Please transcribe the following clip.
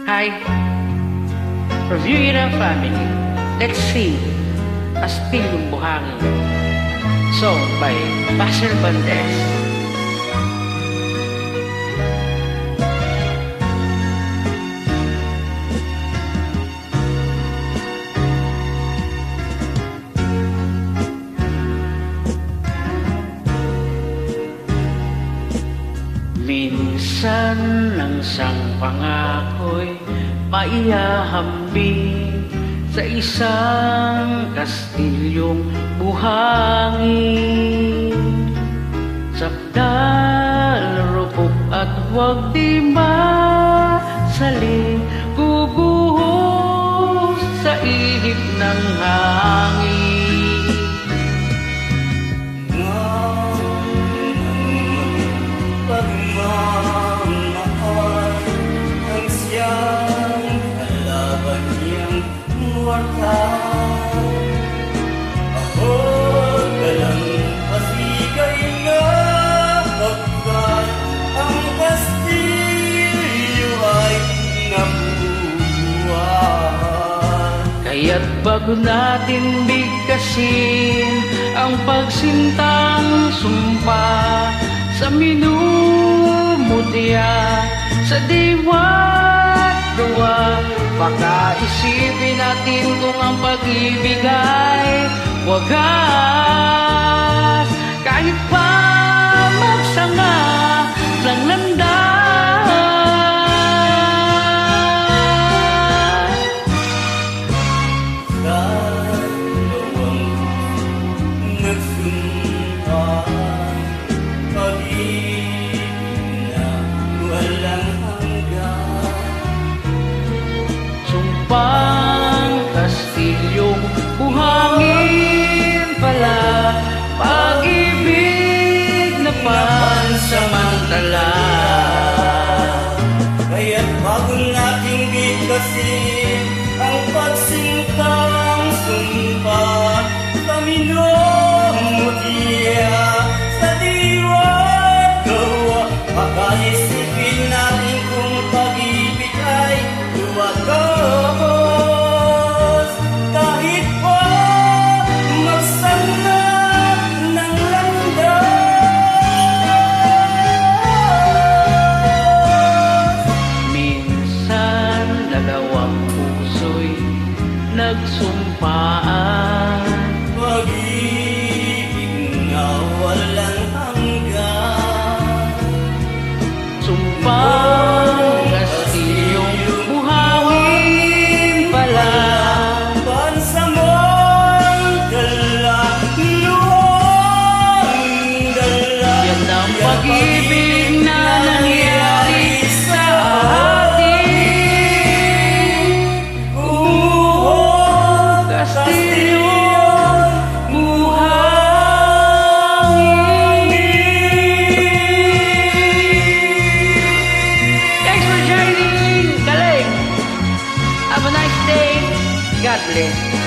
Hi, from Yuira family, let's sing Kastilong Buhangin, song by Basil Bandes. Minsan ang isang pangako'y maihahambing sa isang kastilyong buhangin. Sakdal, rupok at huwag di masaling guguhos sa ihip ng hangin. Ako galang pasigay na pagkat ang kastilyo ay nabubuhay. Kaya't bago natin bigkasin ang pagsintang sumpa sa minumutya sa diwa't gawa, pagkaisipin natin kung ang pag-ibig ay wagas. Kahit pa magsanga ng landas, dalawang nagsumpaan, pag-ibig na walang hanggan. sumpang kastilyong buhangin pala, pag-ibig na pansamantala. Kaya't bago nating bigkasin ang pagsintang sumpa sa minumutya sa diwa't gawa, pagkaisipin natin kung pag-ibig ay luwagos. Kahit pa magsanga ng landas. Minsan dalawang puso'y nagsumpaan, Pag-ibig na walang hanggan. sumpang kastilyong buhangin pala, Pansamantala, luwang dala. yan ang pag-ibig na nangyari sa atin. Kastilyong Thanks for joining. Galing. Have a nice day. God bless.